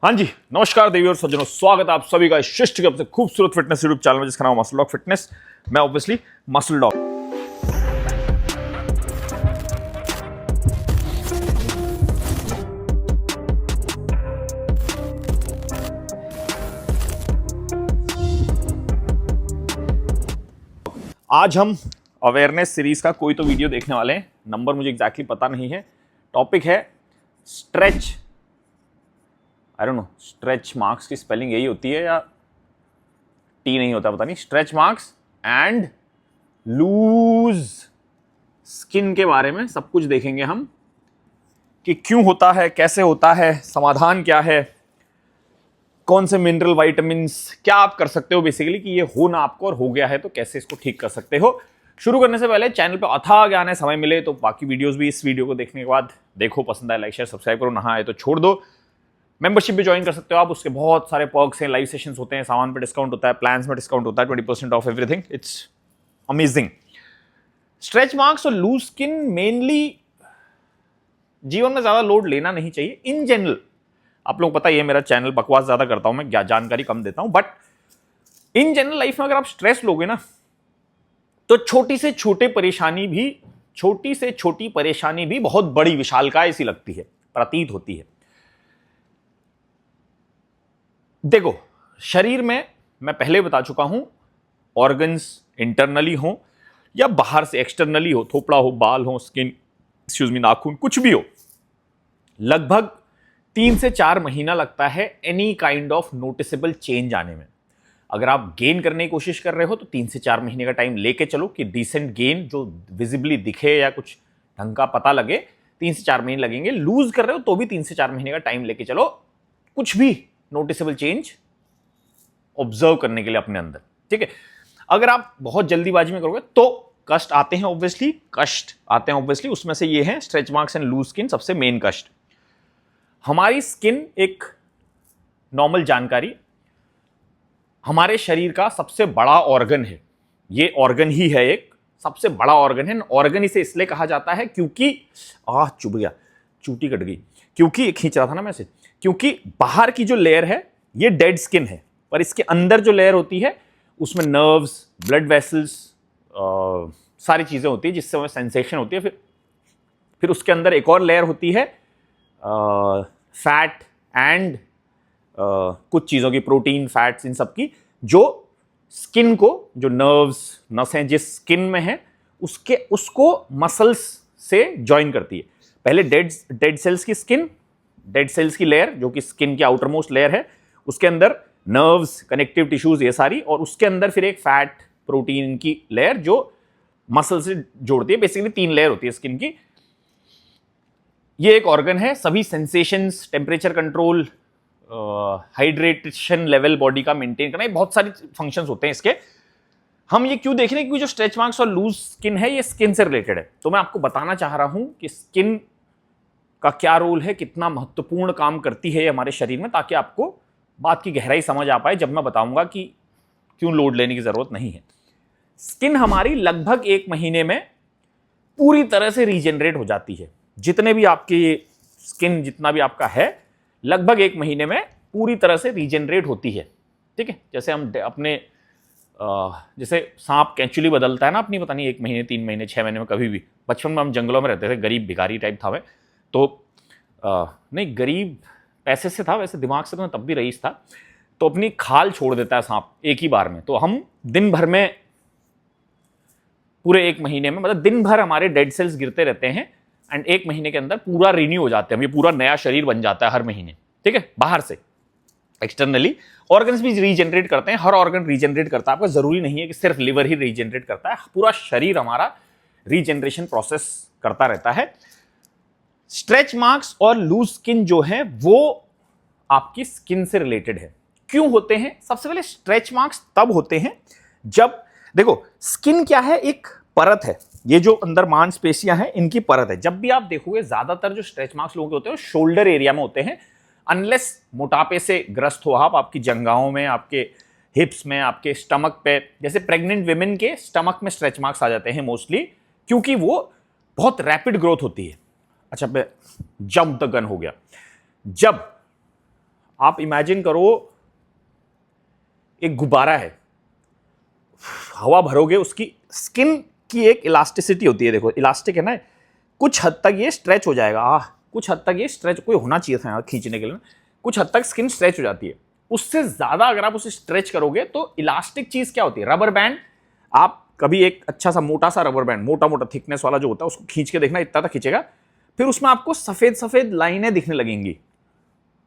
हाँ जी, नमस्कार देवी और सज्जनों, स्वागत है आप सभी का शिष्ट के खूबसूरत फिटनेस यूट्यूब चैनल में जिसका नाम मसल डॉग फिटनेस। मैं ऑब्वियसली मसल डॉग। आज हम अवेयरनेस सीरीज का कोई तो वीडियो देखने वाले हैं। नंबर मुझे एग्जैक्टली पता नहीं है। टॉपिक है stretch. I don't know stretch marks की स्पेलिंग यही होती है या टी नहीं होता, पता नहीं। Stretch marks and loose skin के बारे में सब कुछ देखेंगे हम कि क्यों होता है, कैसे होता है, समाधान क्या है, कौन से मिनरल विटामिन्स, क्या आप कर सकते हो बेसिकली कि ये हो ना आपको और हो गया है तो कैसे इसको ठीक कर सकते हो। शुरू करने से पहले चैनल पे अथाह ज्ञान है, समय मिले तो बाकी वीडियोस भी इस वीडियो को देखने के बाद देखो, पसंद आए लाइक शेयर सब्सक्राइब करो, नहा आए तो छोड़ दो। मेंबरशिप भी ज्वाइन कर सकते हो आप, उसके बहुत सारे पर्क्स हैं, लाइव सेशंस होते हैं, सामान पे डिस्काउंट होता है, प्लान्स में डिस्काउंट होता है, 20% of everything. It's amazing. Stretch marks और लूज स्किन मेनली जीवन में ज्यादा लोड लेना नहीं चाहिए इन जनरल। आप लोग पता ही है मेरा चैनल बकवास ज्यादा करता हूं, मैं जानकारी कम देता हूं, बट इन जनरल लाइफ में अगर आप स्ट्रेस लोगे ना तो छोटी से छोटी परेशानी भी बहुत बड़ी विशालकाय सी लगती है, प्रतीत होती है। देखो, शरीर में मैं पहले बता चुका हूं, ऑर्गन्स इंटरनली हो या बाहर से एक्सटर्नली हो, थोपड़ा हो, बाल हो, स्किन, एक्सक्यूज मी, नाखून, कुछ भी हो, लगभग 3 से 4 महीना लगता है any kind of noticeable change आने में। अगर आप गेन करने की कोशिश कर रहे हो तो 3 से 4 महीने का टाइम लेके चलो कि डिसेंट गेन जो विजिबली दिखे या कुछ ढंग का पता लगे, 3 से 4 महीने लगेंगे। लूज कर रहे हो तो भी 3 से 4 महीने का टाइम लेके चलो, कुछ भी नोटिसेबल चेंज ऑब्जर्व करने के लिए अपने अंदर, ठीक है। अगर आप बहुत जल्दीबाजी में करोगे तो कष्ट आते हैं, ऑब्वियसली उसमें से ये है stretch marks and loose skin, सबसे मेन कष्ट। हमारी स्किन एक नॉर्मल जानकारी, हमारे शरीर का सबसे बड़ा ऑर्गन है। ये ऑर्गन ही है, एक सबसे बड़ा ऑर्गन है। ऑर्गन इसे इसलिए कहा जाता है क्योंकि चुभ गया, चूटी कट गई, क्योंकि खींच रहा था ना मैं इसे, क्योंकि बाहर की जो लेयर है ये डेड स्किन है, पर इसके अंदर जो लेयर होती है उसमें नर्व्स, ब्लड वेसल्स, सारी चीजें होती है जिससे हमें सेंसेशन होती है। फिर उसके अंदर एक और लेयर होती है फैट एंड कुछ चीज़ों की, प्रोटीन, फैट्स, इन सब की, जो स्किन को, जो नर्व्स, नसें जिस स्किन में है उसको मसल्स से ज्वाइन करती है। पहले डेड सेल्स की स्किन, डेड सेल्स की लेयर जो कि स्किन की आउटर मोस्ट लेयर है, उसके अंदर नर्व्स, कनेक्टिव टिश्यूज, ये सारी, और उसके अंदर फिर एक फैट, प्रोटीन की लेयर जो मसल से जोड़ती है। बेसिकली 3 लेयर होती है स्किन की। ये एक ऑर्गन है। सभी sensations, temperature control, hydration level body का मेंटेन करना, ये बहुत सारी फंक्शंस होते हैं इसके। हम ये क्यों देख रहे हैं? क्योंकि जो स्ट्रेच मार्क्स और लूज स्किन है ये स्किन से रिलेटेड है। तो मैं आपको बताना चाह रहा हूं कि स्किन का क्या रोल है, कितना महत्वपूर्ण काम करती है ये हमारे शरीर में, ताकि आपको बात की गहराई समझ आ पाए जब मैं बताऊंगा कि क्यों लोड लेने की जरूरत नहीं है। स्किन हमारी लगभग 1 महीने में पूरी तरह से रीजनरेट हो जाती है। जितने भी आपकी स्किन, जितना भी आपका है, लगभग 1 महीने में पूरी तरह से रीजनरेट होती है, ठीक है। जैसे हम अपने जैसे सांप कैंचुली बदलता है ना अपनी, पता नहीं 1 महीने, 3 महीने, 6 महीने में, कभी भी। बचपन में हम जंगलों में रहते थे, गरीब भिखारी टाइप था मैं तो, नहीं गरीब पैसे से था, वैसे दिमाग से तो मैं तब भी रईस था। तो अपनी खाल छोड़ देता है सांप एक ही बार में, तो हम दिन भर में, पूरे 1 महीने में, मतलब दिन भर हमारे डेड सेल्स गिरते रहते हैं एंड 1 महीने के अंदर पूरा रिन्यू हो जाते हैं, ये पूरा नया शरीर बन जाता है हर महीने, ठीक है। बाहर से एक्सटर्नली ऑर्गन्स भी रीजनरेट करते हैं, हर ऑर्गन रीजनरेट करता है। आपका जरूरी नहीं है कि सिर्फ लिवर ही रीजनरेट करता है, पूरा शरीर हमारा रीजनरेशन प्रोसेस करता रहता है। स्ट्रेच मार्क्स और लूज स्किन जो है वो आपकी स्किन से रिलेटेड है। क्यों होते हैं? सबसे पहले स्ट्रेच मार्क्स तब होते हैं जब, देखो स्किन क्या है, एक परत है, ये जो अंदर मांसपेशियां हैं इनकी परत है। जब भी आप देखोगे ज्यादातर जो स्ट्रेच मार्क्स लोगों के होते हैं शोल्डर एरिया में होते हैं, अनलेस मोटापे से ग्रस्त हो आप, आपकी जंघाओं में, आपके हिप्स में, आपके स्टमक पे। जैसे प्रेग्नेंट विमेन के स्टमक में स्ट्रेच मार्क्स आ जाते हैं मोस्टली, क्योंकि वो बहुत रैपिड ग्रोथ होती है। अच्छा, जंप द गन हो गया। जब आप इमेजिन करो एक गुब्बारा है, हवा भरोगे, उसकी स्किन की एक इलास्टिसिटी होती है, देखो इलास्टिक है ना, कुछ हद तक ये स्ट्रेच हो जाएगा, कुछ हद तक ये स्ट्रेच कोई होना चाहिए था खींचने के लिए, कुछ हद तक स्किन स्ट्रेच हो जाती है। उससे ज्यादा अगर आप उसे स्ट्रेच करोगे तो इलास्टिक चीज क्या होती है, रबर बैंड। आप कभी एक अच्छा सा मोटा सा रबर बैंड, मोटा मोटा थिकनेस वाला जो होता है, उसको खींच के देखना, इतना तक खींचेगा, फिर उसमें आपको सफेद सफेद लाइनें दिखने लगेंगी,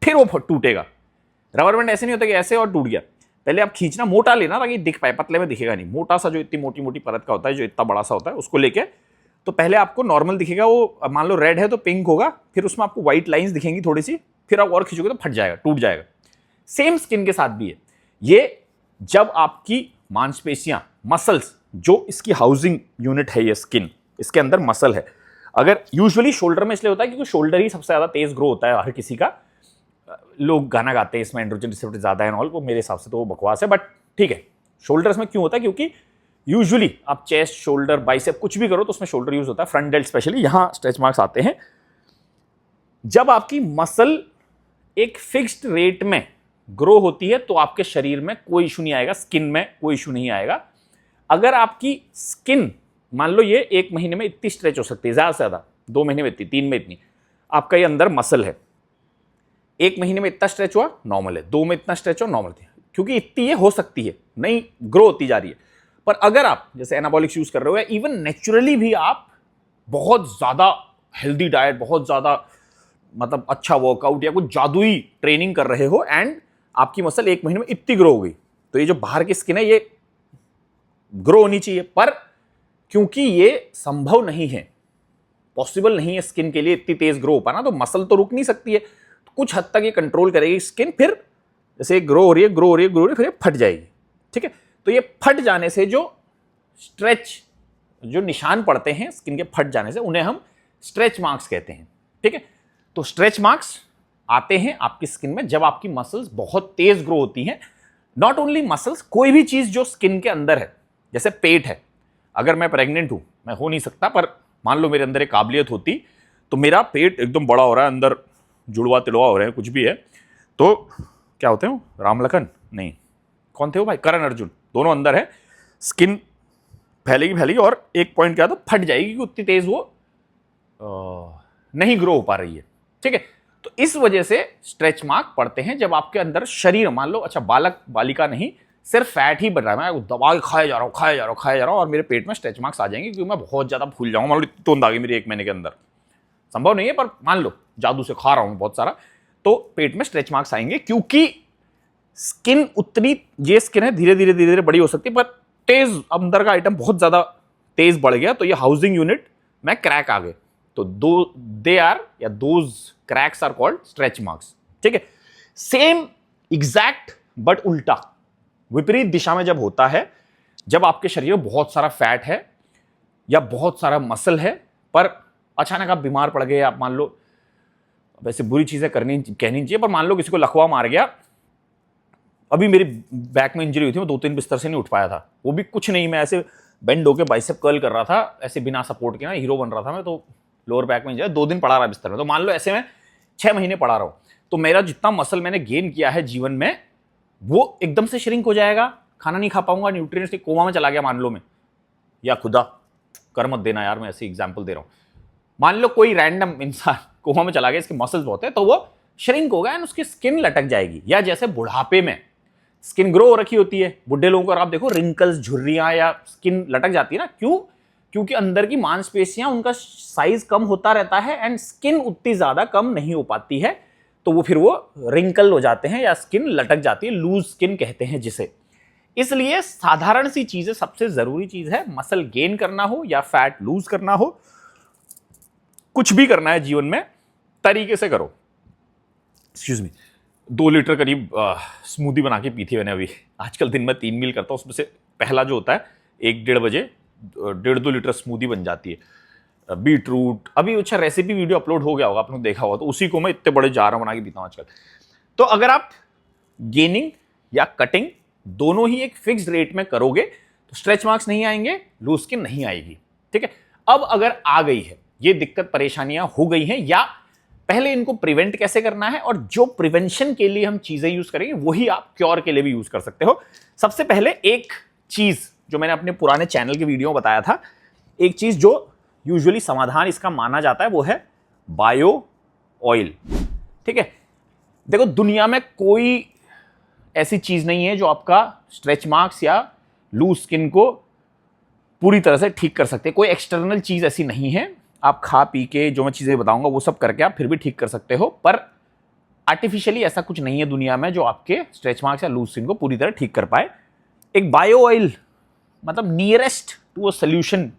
फिर वो टूटेगा। रबर बैंड ऐसे नहीं होता कि ऐसे और टूट गया, पहले आप खींचना, मोटा लेना ताकि दिख पाए, पतले में दिखेगा नहीं, मोटा सा जो इतनी मोटी मोटी परत का होता है, जो इतना बड़ा सा होता है, उसको लेके तो पहले आपको नॉर्मल दिखेगा, वो मान लो रेड है तो पिंक होगा, फिर उसमें आपको व्हाइट लाइंस दिखेंगी थोड़ी सी, फिर आप और खींचोगे तो फट जाएगा, टूट जाएगा। सेम स्किन के साथ भी है ये, जब आपकी मांसपेशियां, मसल्स, जो इसकी हाउसिंग यूनिट है ये स्किन, इसके अंदर मसल है, अगर यूजुअली शोल्डर में इसलिए होता है क्योंकि शोल्डर ही सबसे ज्यादा तेज ग्रो होता है हर किसी का, लोग गाना गाते हैं इसमें एंड्रोजन रिसेप्टर ज्यादा है ऑल, वो मेरे हिसाब से तो वो बकवास है, बट ठीक है। शोल्डर्स में क्यों होता है, क्योंकि यूजुअली आप चेस्ट, शोल्डर, बाइसेप कुछ भी करो तो उसमें शोल्डर यूज होता है, फ्रंट डेल्ट स्पेशली, यहां स्ट्रेच मार्क्स आते हैं। जब आपकी मसल एक फिक्स्ड रेट में ग्रो होती है तो आपके शरीर में कोई इशू नहीं आएगा, स्किन में कोई इशू नहीं आएगा। अगर आपकी स्किन मान लो ये 1 महीने में इतनी स्ट्रेच हो सकती है, ज्यादा से ज्यादा 2 महीने में इतनी, 3 में इतनी, आपका ये अंदर मसल है, 1 महीने में इतना स्ट्रेच हुआ नॉर्मल है, 2 में इतना स्ट्रेच हुआ नॉर्मल है, क्योंकि इतनी ये हो सकती है, नहीं ग्रो होती जा रही है। पर अगर आप जैसे एनाबॉलिक्स यूज कर रहे हो या इवन नेचुरली भी आप बहुत ज्यादा हेल्दी डाइट, बहुत ज्यादा मतलब अच्छा वर्कआउट या कुछ जादुई ट्रेनिंग कर रहे हो एंड आपकी मसल 1 महीने में इतनी ग्रो हो गई, तो ये जो बाहर की स्किन है ये ग्रो होनी चाहिए, पर क्योंकि ये संभव नहीं है, पॉसिबल नहीं है स्किन के लिए इतनी तेज ग्रो हो पाना, तो मसल तो रुक नहीं सकती है, तो कुछ हद तक ये कंट्रोल करेगी स्किन, फिर जैसे ग्रो हो रही है, ग्रो हो रही है, ग्रो हो रही है, फिर ये फट जाएगी। ठीक है, तो ये फट जाने से जो स्ट्रेच, जो निशान पड़ते हैं स्किन के फट जाने से, उन्हें हम स्ट्रेच मार्क्स कहते हैं। ठीक है, तो स्ट्रेच मार्क्स आते हैं आपकी स्किन में जब आपकी मसल्स बहुत तेज ग्रो होती हैं। नॉट ओनली मसल्स, कोई भी चीज जो स्किन के अंदर है, जैसे पेट है, अगर मैं प्रेग्नेंट हूं, मैं हो नहीं सकता, पर मान लो मेरे अंदर एक काबिलियत होती तो मेरा पेट एकदम बड़ा हो रहा है, अंदर जुड़वा तिड़वा हो रहे हैं, कुछ भी है, तो क्या होते हो, रामलखन नहीं, कौन थे वो भाई, करण अर्जुन, दोनों अंदर है, स्किन फैलेगी फैलेगी और एक पॉइंट क्या, तो फट जाएगी क्योंकि उतनी तेज वो नहीं ग्रो हो पा रही है। ठीक है, तो इस वजह से स्ट्रेच मार्क पड़ते हैं जब आपके अंदर शरीर, मान लो अच्छा बालक बालिका नहीं, सिर्फ फैट ही बढ़ रहा है, मैं दबा के खाया जा रहा हूं और मेरे पेट में स्ट्रेच मार्क्स आ जाएंगे क्योंकि मैं बहुत ज्यादा फूल जाऊंगा, मान लो तुंद आ गई मेरी 1 महीने के अंदर, संभव नहीं है, पर मान लो जादू से खा रहा हूं बहुत सारा, तो पेट में स्ट्रेच मार्क्स आएंगे, क्योंकि स्किन उतनी, ये स्किन है धीरे धीरे बड़ी हो सकती है, पर तेज अंदर का आइटम बहुत ज्यादा तेज बढ़ गया, तो ये हाउसिंग यूनिट में क्रैक आ गए, तो दे आर या those cracks are called stretch marks. ठीक है, सेम एग्जैक्ट बट उल्टा, विपरीत दिशा में जब होता है, जब आपके शरीर में बहुत सारा फैट है या बहुत सारा मसल है, पर अचानक आप बीमार पड़ गए, आप मान लो, वैसे बुरी चीजें कहनी नहीं चाहिए, पर मान लो किसी को लकवा मार गया, अभी मेरी बैक में इंजरी हुई थी, मैं 2-3 बिस्तर से नहीं उठ पाया था, वो भी कुछ नहीं, मैं ऐसे बेंड होके बाइसेप कर्ल कर रहा था, ऐसे बिना सपोर्ट के ना, हीरो बन रहा था मैं, तो लोअर बैक में इंजरी, 2 दिन पड़ा रहा बिस्तर में, तो मान लो ऐसे में 6 महीने पड़ा रहा हूं, तो मेरा जितना मसल मैंने गेन किया है जीवन में, वो एकदम से श्रिंक हो जाएगा, खाना नहीं खा पाऊंगा, न्यूट्रिएंट्स, कोमा में चला गया मान लो मैं, या खुदा कर मत देना यार, मैं ऐसे एग्जांपल दे रहा हूं, मान लो कोई रैंडम इंसान कोमा में चला गया, इसके मसल्स बहुत है, तो वो श्रिंक होगा एंड उसकी स्किन लटक जाएगी। या जैसे बुढ़ापे में स्किन ग्रो हो रखी होती है, बुढ़े लोगों को आप देखो, रिंकल्स, झुर्रियां या स्किन लटक जाती है ना, क्यों, क्योंकि अंदर की मांसपेशियां, उनका साइज कम होता रहता है एंड स्किन उतनी ज्यादा कम नहीं हो पाती है, तो वो फिर वो रिंकल हो जाते हैं या स्किन लटक जाती है, लूज स्किन कहते हैं जिसे। इसलिए साधारण सी चीज है, सबसे जरूरी चीज है, मसल गेन करना हो या फैट लूज करना हो, कुछ भी करना है जीवन में, तरीके से करो। एक्सक्यूज मी, 2 लीटर करीब स्मूदी बना के पी थी मैंने अभी, आजकल दिन में 3 मील करता हूं, उसमें से पहला जो होता है 1-1.5 बजे 1.5-2 लीटर स्मूदी बन जाती है, बीट रूट, अभी अच्छा रेसिपी वीडियो अपलोड हो गया होगा, आपने देखा होगा, तो उसी को मैं इतने बड़े जार बना के पीता हूं आजकल। तो अगर आप गेनिंग या कटिंग दोनों ही एक फिक्स्ड रेट में करोगे तो स्ट्रेच मार्क्स नहीं आएंगे, लूज स्किन नहीं आएगी। ठीक है, अब अगर आ गई है ये दिक्कत, परेशानियां हो गई हैं, या पहले इनको प्रिवेंट कैसे करना है, और जो प्रिवेंशन के लिए हम चीजें यूज करेंगे वही आप क्योर के लिए भी यूज कर सकते हो। सबसे पहले एक चीज जो मैंने अपने पुराने चैनल के वीडियो में बताया था, एक चीज जो यूजुअली समाधान इसका माना जाता है वो है बायो ऑयल। ठीक है, देखो दुनिया में कोई ऐसी चीज नहीं है जो आपका स्ट्रेच मार्क्स या लूज स्किन को पूरी तरह से ठीक कर सकते हैं। कोई एक्सटर्नल चीज ऐसी नहीं है, आप खा पी के जो मैं चीजें बताऊंगा वो सब करके आप फिर भी ठीक कर सकते हो, पर आर्टिफिशियली ऐसा कुछ नहीं है दुनिया में जो आपके स्ट्रेच मार्क्स या लूज स्किन को पूरी तरह ठीक कर पाए। एक बायो ऑयल मतलब nearest to a solution,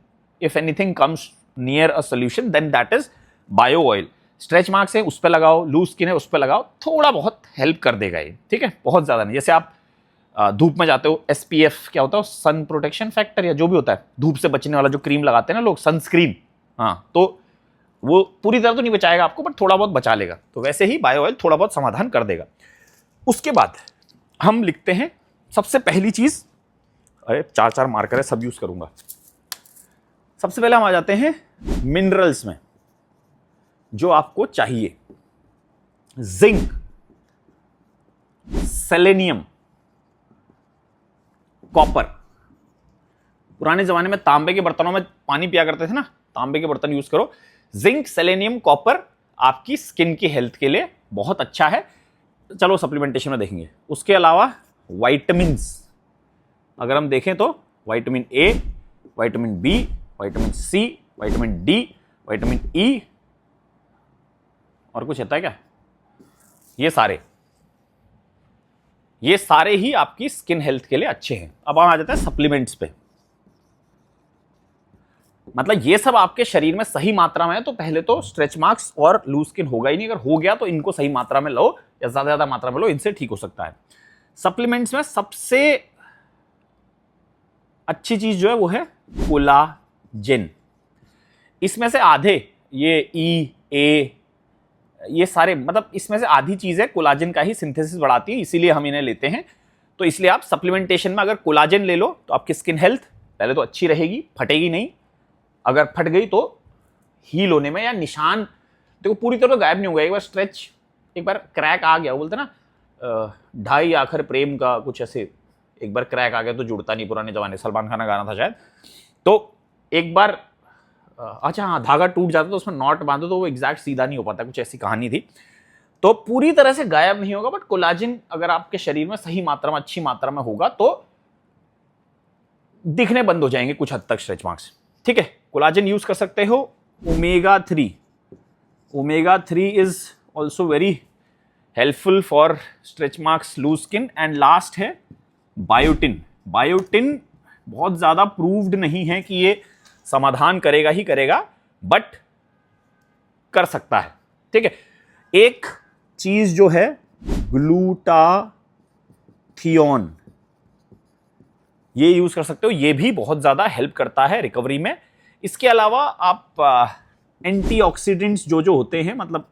if anything comes near a solution then that is bio oil. Stretch marks है उस पर लगाओ, लूज स्किन है उस पर लगाओ, थोड़ा बहुत हेल्प कर देगा ये। ठीक है, बहुत ज्यादा नहीं। जैसे आप धूप में जाते हो, SPF क्या होता है, सन प्रोटेक्शन फैक्टर या जो भी होता है, धूप से बचने वाला जो क्रीम लगाते हैं ना लोग, सनस्क्रीन, हाँ, तो वो पूरी तरह तो नहीं बचाएगा आपको, बट थोड़ा बहुत बचा लेगा। तो वैसे ही बायो ऑयल थोड़ा बहुत समाधान कर देगा। उसके बाद हम लिखते हैं सबसे पहली चीज, अरे 4 मार्कर है, सब यूज करूंगा। सबसे पहले हम आ जाते हैं मिनरल्स में जो आपको चाहिए। Zinc, selenium, copper. पुराने जमाने में तांबे के बर्तनों में पानी पिया करते थे ना, तांबे के बर्तन यूज करो। जिंक, सेलेनियम, कॉपर आपकी स्किन की हेल्थ के लिए बहुत अच्छा है। चलो सप्लीमेंटेशन में देखेंगे। उसके अलावा वाइटामिन्स अगर हम देखें तो vitamin A, vitamin B, vitamin C, vitamin D, vitamin E, और कुछ होता है क्या, ये सारे ही आपकी स्किन हेल्थ के लिए अच्छे हैं। अब हम आ जाते हैं सप्लीमेंट्स पे। मतलब ये सब आपके शरीर में सही मात्रा में है तो पहले तो स्ट्रेच मार्क्स और लूज स्किन होगा ही नहीं। अगर हो गया तो इनको सही मात्रा में लो या ज्यादा मात्रा में लो, इनसे ठीक हो सकता है। सप्लीमेंट्स में सबसे अच्छी चीज जो है वो है कोलाजेन। इसमें से आधे ये ए ये सारे, मतलब इसमें से आधी चीजें कोलाजन का ही सिंथेसिस बढ़ाती है, इसीलिए हम इन्हें लेते हैं। तो इसलिए आप सप्लीमेंटेशन में अगर कोलाजन ले लो तो आपकी स्किन हेल्थ पहले तो अच्छी रहेगी, फटेगी नहीं। अगर फट गई तो हील होने में या निशान देखो पूरी तरह तो गायब नहीं होगा। एक बार स्ट्रेच, एक बार क्रैक आ गया, वो बोलते ना ढाई आखिर प्रेम का, कुछ ऐसे, एक बार क्रैक आ गया तो जुड़ता नहीं। पुराने जमाने सलमान खान का गाना था शायद। तो एक बार अच्छा हाँ, धागा टूट जाता तो उसमें नॉट बांधो तो वो एग्जैक्ट सीधा नहीं हो पाता, कुछ ऐसी कहानी थी। तो पूरी तरह से गायब नहीं होगा, बट कोलाजन अगर आपके शरीर में सही मात्रा में, अच्छी मात्रा में होगा तो दिखने बंद हो जाएंगे कुछ हद तक स्ट्रेच मार्क्स। ठीक है, कोलाजन यूज कर सकते हो। Omega 3 is also very helpful for stretch marks, loose skin. And last है बायोटिन। बायोटिन बहुत ज्यादा प्रूव्ड नहीं है कि ये समाधान करेगा ही करेगा, बट कर सकता है। ठीक है, एक चीज जो है ग्लूटाथियोन, ये यूज कर सकते हो, ये भी बहुत ज्यादा हेल्प करता है रिकवरी में। इसके अलावा आप एंटीऑक्सीडेंट्स जो होते हैं, मतलब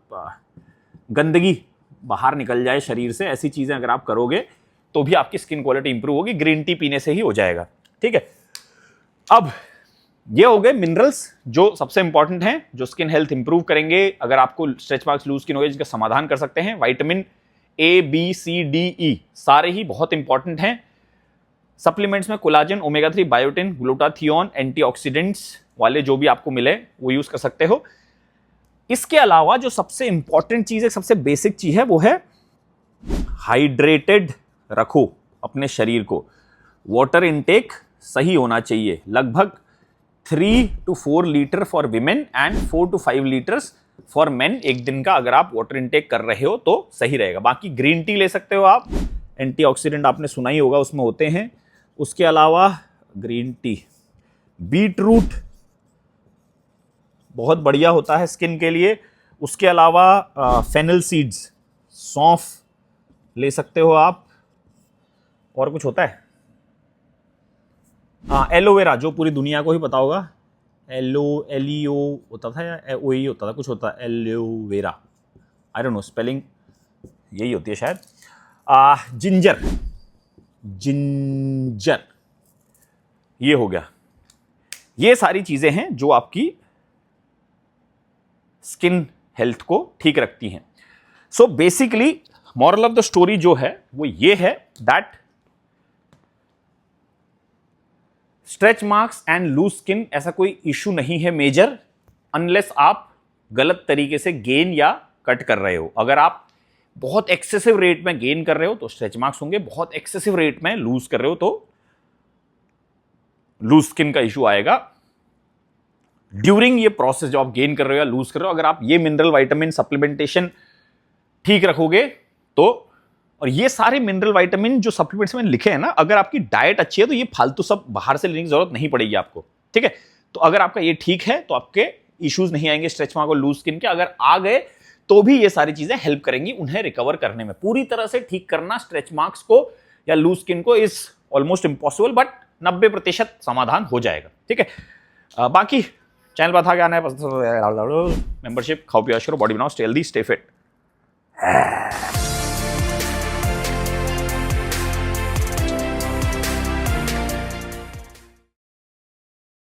गंदगी बाहर निकल जाए शरीर से, ऐसी चीजें अगर आप करोगे तो भी आपकी स्किन क्वालिटी इंप्रूव होगी। ग्रीन टी पीने से ही हो जाएगा। ठीक है, अब ये हो गए मिनरल्स जो सबसे इंपॉर्टेंट हैं, जो स्किन हेल्थ इंप्रूव करेंगे। अगर आपको स्ट्रेच मार्क्स, लूज स्किन हो गई, जिसका समाधान कर सकते हैं। Vitamin A, B, C, D, E सारे ही बहुत इंपॉर्टेंट हैं। सप्लीमेंट्स में collagen, omega 3, biotin, glutathione, antioxidants वाले जो भी आपको मिले वो यूज कर सकते हो। इसके अलावा जो सबसे इंपॉर्टेंट चीज है, सबसे बेसिक चीज है, वो है हाइड्रेटेड रखो अपने शरीर को। वाटर इनटेक सही होना चाहिए, लगभग 3 to 4 litre for women and 4 to 5 litres for main एक दिन का अगर आप वाटर इनटेक कर रहे हो तो सही रहेगा। बाकी ग्रीन टी ले सकते हो आप, एंटीऑक्सीडेंट आपने सुना ही होगा उसमें होते हैं। उसके अलावा ग्रीन टी, बीट रूट बहुत बढ़िया होता है स्किन के लिए। उसके अलावा फेनल सीड्स, सौंफ ले सकते हो आप। और कुछ होता है, हाँ, एलोवेरा, जो पूरी दुनिया को ही पता होगा। एलियो होता था या ओ ही होता था, कुछ होता है aloe vera, I don't no, spelling यही होती है शायद। जिंजर ये हो गया। ये सारी चीजें हैं जो आपकी स्किन हेल्थ को ठीक रखती हैं। So basically moral of the story जो है वो ये है that stretch marks and loose skin ऐसा कोई इशू नहीं है मेजर, अनलेस आप गलत तरीके से गेन या कट कर रहे हो। अगर आप बहुत एक्सेसिव रेट में गेन कर रहे हो तो स्ट्रेच मार्क्स होंगे, बहुत एक्सेसिव रेट में लूज कर रहे हो तो लूज स्किन का इशू आएगा। ड्यूरिंग ये प्रोसेस जो आप गेन कर रहे हो या लूज कर रहे हो, अगर आप ये मिनरल विटामिन सप्लीमेंटेशन ठीक रखोगे तो, और ये सारे मिनरल विटामिन जो सप्लीमेंट्स में लिखे हैं ना, अगर आपकी डाइट अच्छी है तो ये फालतू सब बाहर से लेने की जरूरत नहीं पड़ेगी आपको, ठीक है। तो अगर आपका ये ठीक है तो आपके इश्यूज नहीं आएंगे स्ट्रेच मार्क और लूज स्किन के। अगर आ गए तो भी ये सारी चीजें हेल्प करेंगी उन्हें रिकवर करने में। पूरी तरह से ठीक करना स्ट्रेच मार्क्स को या लूज स्किन को इज ऑलमोस्ट इम्पॉसिबल, बट 90% समाधान हो जाएगा, ठीक है। बाकी चैनल पर था क्या है, मेंबरशिप, खाओ पियो, बॉडी बनाओ, स्टे हेल्दी, स्टे फिट।